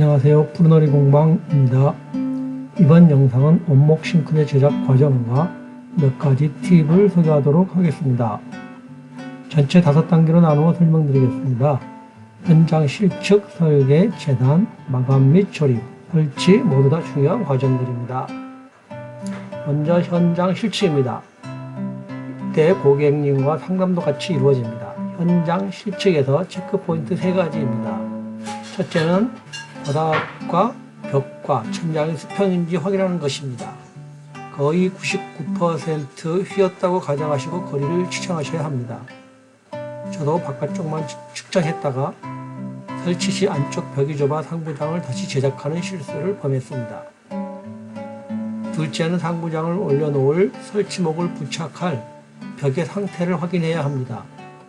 안녕하세요. 푸른오리 공방입니다. 이번 영상은 원목 싱크대 제작 과정과 몇 가지 팁을 소개하도록 하겠습니다. 전체 5단계로 나누어 설명드리겠습니다. 현장 실측, 설계, 재단, 마감 및 조립, 설치 모두 다 중요한 과정들입니다. 먼저 현장 실측입니다. 이때 고객님과 상담도 같이 이루어집니다. 현장 실측에서 체크포인트 3가지입니다. 첫째는 바닥과 벽과 천장이 수평인지 확인하는 것입니다. 거의 99% 휘었다고 가정하시고 거리를 측정하셔야 합니다. 저도 바깥쪽만 측정했다가 설치 시 안쪽 벽이 좁아 상부장을 다시 제작하는 실수를 범했습니다. 둘째는 상부장을 올려놓을 설치목을 부착할 벽의 상태를 확인해야 합니다.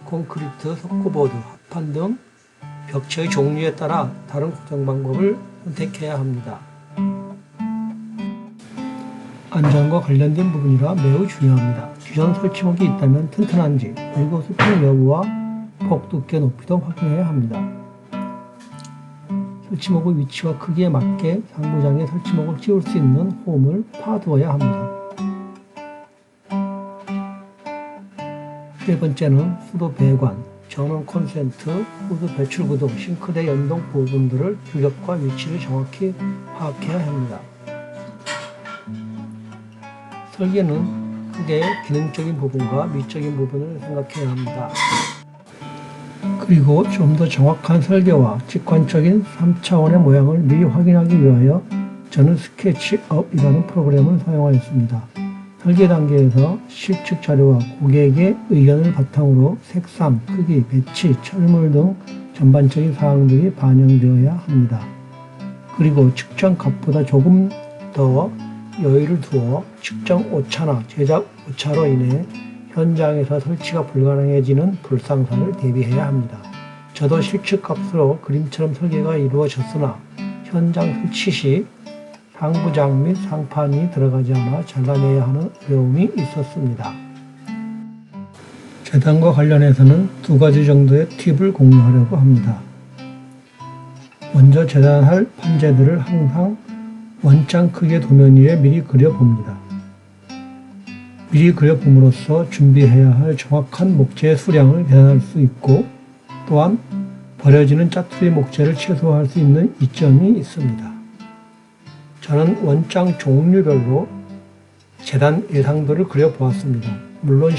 콘크리트, 석고보드, 합판 등 벽체의 종류에 따라 다른 고정 방법을 선택해야 합니다. 안전과 관련된 부분이라 매우 중요합니다. 기존 설치목이 있다면 튼튼한지, 그리고 수평 여부와 폭 두께 높이도 확인해야 합니다. 설치목의 위치와 크기에 맞게 상부장에 설치목을 끼울 수 있는 홈을 파두어야 합니다. 세 번째는 수도 배관, 전원 콘센트, 후드 배출구 등 싱크대 연동 부분들을 규격과 위치를 정확히 파악해야 합니다. 설계는 크게 기능적인 부분과 미적인 부분을 생각해야 합니다. 그리고 좀 더 정확한 설계와 직관적인 3차원의 모양을 미리 확인하기 위하여 저는 스케치업이라는 프로그램을 사용하였습니다. 설계 단계에서 실측 자료와 고객의 의견을 바탕으로 색상, 크기, 배치, 철물 등 전반적인 사항들이 반영되어야 합니다. 그리고 측정 값보다 조금 더 여유를 두어 측정 오차나 제작 오차로 인해 현장에서 설치가 불가능해지는 불상사를 대비해야 합니다. 저도 실측 값으로 그림처럼 설계가 이루어졌으나 현장 설치 시 상부장 및 상판이 들어가지 않아 잘라내야 하는 어려움이 있었습니다. 재단과 관련해서는 2가지 정도의 팁을 공유하려고 합니다. 먼저 재단할 판재들을 항상 원장 크기의 도면 위에 미리 그려봅니다. 미리 그려봄으로써 준비해야 할 정확한 목재의 수량을 계산할 수 있고, 또한 버려지는 짜투리 목재를 최소화할 수 있는 이점이 있습니다. 저는 원장 종류별로 재단 예상도를 그려보았습니다. 물론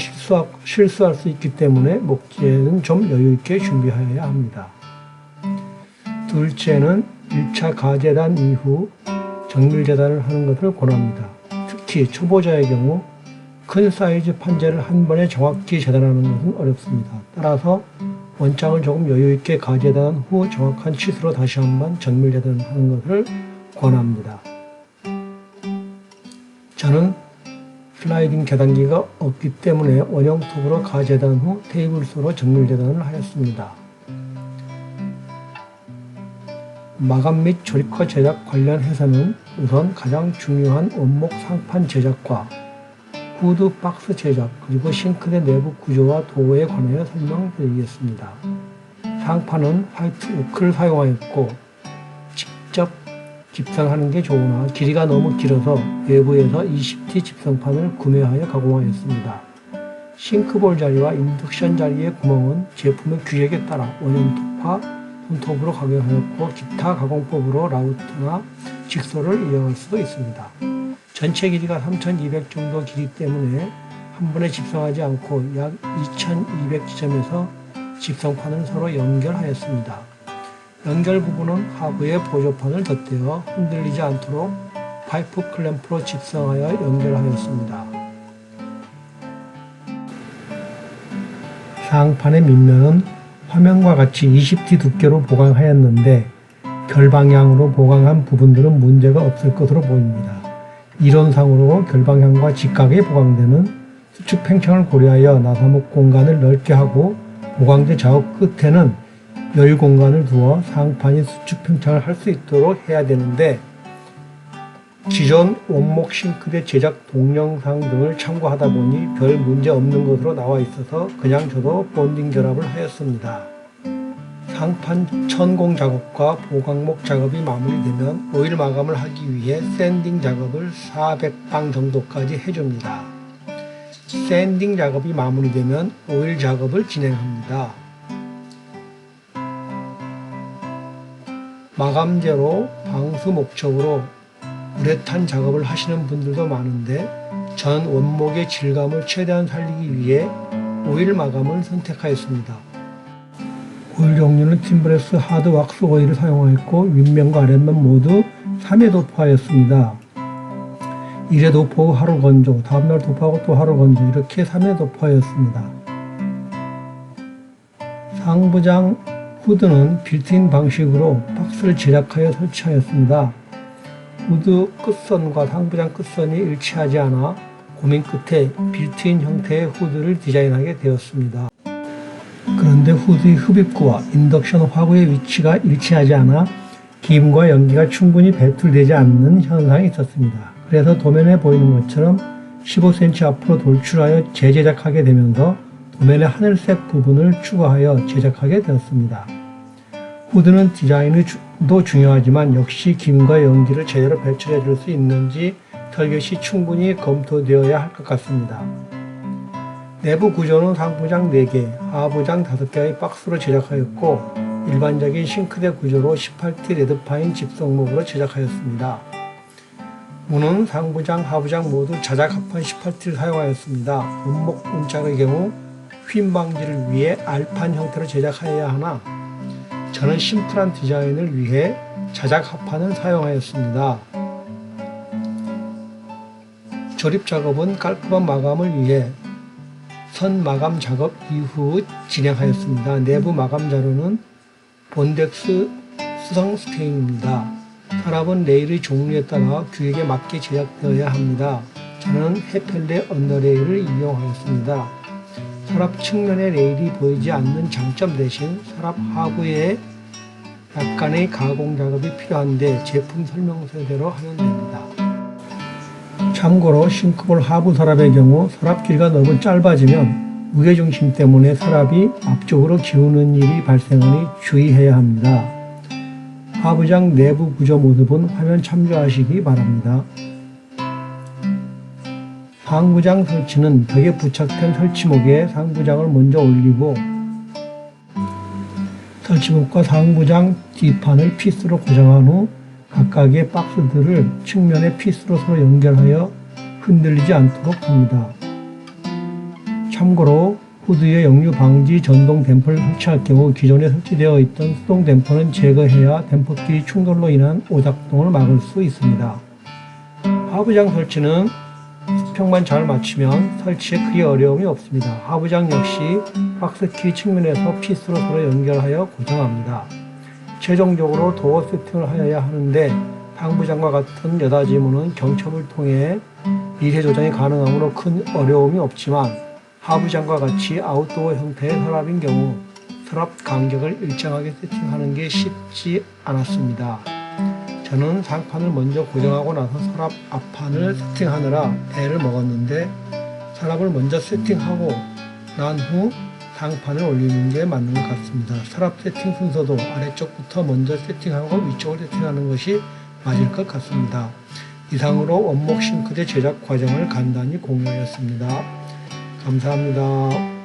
실수할 수 있기 때문에 목재는 좀 여유있게 준비해야 합니다. 둘째는 1차 가재단 이후 정밀재단을 하는 것을 권합니다. 특히 초보자의 경우 큰 사이즈 판재를 한 번에 정확히 재단하는 것은 어렵습니다. 따라서 원장을 조금 여유있게 가재단 후 정확한 치수로 다시 한번 정밀재단을 하는 것을 권합니다. 저는 슬라이딩 계단기가 없기 때문에 원형 톱으로 가재단 후 테이블소로 정밀재단을 하였습니다. 마감 및 조립과 제작 관련해서는 우선 가장 중요한 원목 상판 제작과 후드 박스 제작, 그리고 싱크대 내부 구조와 도어에 관하여 설명드리겠습니다. 상판은 화이트 오크를 사용하였고 직접 집성하는 게 좋으나 길이가 너무 길어서 외부에서 20T 집성판을 구매하여 가공하였습니다. 싱크볼 자리와 인덕션 자리의 구멍은 제품의 규격에 따라 원형 톱과 손톱으로 가공하였고 기타 가공법으로 라우트나 직소를 이용할 수도 있습니다. 전체 길이가 3200 정도 길이 때문에 한 번에 집성하지 않고 약 2200 지점에서 집성판을 서로 연결하였습니다. 연결 부분은 하부에 보조판을 덧대어 흔들리지 않도록 파이프 클램프로 집성하여 연결하였습니다. 상판의 밑면은 화면과 같이 20T 두께로 보강하였는데 결방향으로 보강한 부분들은 문제가 없을 것으로 보입니다. 이론상으로 결방향과 직각에 보강되는 수축 팽창을 고려하여 나사목 공간을 넓게 하고 보강재 좌우 끝에는 여유 공간을 두어 상판이 수축 팽창을 할 수 있도록 해야 되는데 기존 원목 싱크대 제작 동영상 등을 참고하다 보니 별 문제 없는 것으로 나와 있어서 그냥 저도 본딩 결합을 하였습니다. 상판 천공 작업과 보강목 작업이 마무리되면 오일 마감을 하기 위해 샌딩 작업을 400방 정도까지 해줍니다. 샌딩 작업이 마무리되면 오일 작업을 진행합니다. 마감제로 방수 목적으로 우레탄 작업을 하시는 분들도 많은데 전 원목의 질감을 최대한 살리기 위해 오일 마감을 선택하였습니다. 오일 종류는 팀브레스 하드 왁스 오일을 사용하였고 윗면과 아랫면 모두 3회 도포하였습니다. 1회 도포 후 하루 건조, 다음날 도포하고 또 하루 건조 이렇게 3회 도포하였습니다. 상부장 후드는 빌트인 방식으로 박스를 제작하여 설치하였습니다. 후드 끝선과 상부장 끝선이 일치하지 않아 고민 끝에 빌트인 형태의 후드를 디자인하게 되었습니다. 그런데 후드의 흡입구와 인덕션 화구의 위치가 일치하지 않아 김과 연기가 충분히 배출되지 않는 현상이 있었습니다. 그래서 도면에 보이는 것처럼 15cm 앞으로 돌출하여 재제작하게 되면서 도면의 하늘색 부분을 추가하여 제작하게 되었습니다. 후드는 디자인도 중요하지만 역시 김과 연기를 제대로 배출해 줄 수 있는지 털겟이 충분히 검토되어야 할 것 같습니다. 내부 구조는 상부장 4개, 하부장 5개의 박스로 제작하였고 일반적인 싱크대 구조로 18T 레드파인 집성목으로 제작하였습니다. 문은 상부장, 하부장 모두 자작 합판 18T를 사용하였습니다. 원목 문짝의 경우 휨 방지를 위해 알판 형태로 제작하여야 하나 저는 심플한 디자인을 위해 자작 합판을 사용하였습니다. 조립 작업은 깔끔한 마감을 위해 선 마감 작업 이후 진행하였습니다. 내부 마감 자료는 본덱스 수성 스테인입니다. 서랍은 레일의 종류에 따라 규격에 맞게 제작되어야 합니다. 저는 헤펠레 언더레일을 이용하였습니다. 서랍 측면에 레일이 보이지 않는 장점 대신 서랍 하부에 약간의 가공 작업이 필요한데 제품 설명서대로 하면 됩니다. 참고로 싱크볼 하부 서랍의 경우 서랍 길이가 너무 짧아지면 무게중심 때문에 서랍이 앞쪽으로 기우는 일이 발생하니 주의해야 합니다. 하부장 내부 구조 모습은 화면 참조하시기 바랍니다. 상부장 설치는 벽에 부착된 설치목에 상부장을 먼저 올리고 설치목과 상부장 뒷판을 피스로 고정한 후 각각의 박스들을 측면의 피스로 서로 연결하여 흔들리지 않도록 합니다. 참고로 후드에 역류 방지 전동 댐퍼를 설치할 경우 기존에 설치되어 있던 수동 댐퍼는 제거해야 댐퍼끼리 충돌로 인한 오작동을 막을 수 있습니다. 하부장 설치는 수평만 잘 맞추면 설치에 크게 어려움이 없습니다. 하부장 역시 박스키 측면에서 피스로 서로 연결하여 고정합니다. 최종적으로 도어 세팅을 하여야 하는데 상부장과 같은 여닫이문은 경첩을 통해 미세 조정이 가능하므로 큰 어려움이 없지만 하부장과 같이 아웃도어 형태의 서랍인 경우 서랍 간격을 일정하게 세팅하는 게 쉽지 않았습니다. 저는 상판을 먼저 고정하고 나서 서랍 앞판을 세팅하느라 애를 먹었는데 서랍을 먼저 세팅하고 난 후 상판을 올리는 게 맞는 것 같습니다. 서랍 세팅 순서도 아래쪽부터 먼저 세팅하고 위쪽을 세팅하는 것이 맞을 것 같습니다. 이상으로 원목 싱크대 제작 과정을 간단히 공유하였습니다. 감사합니다.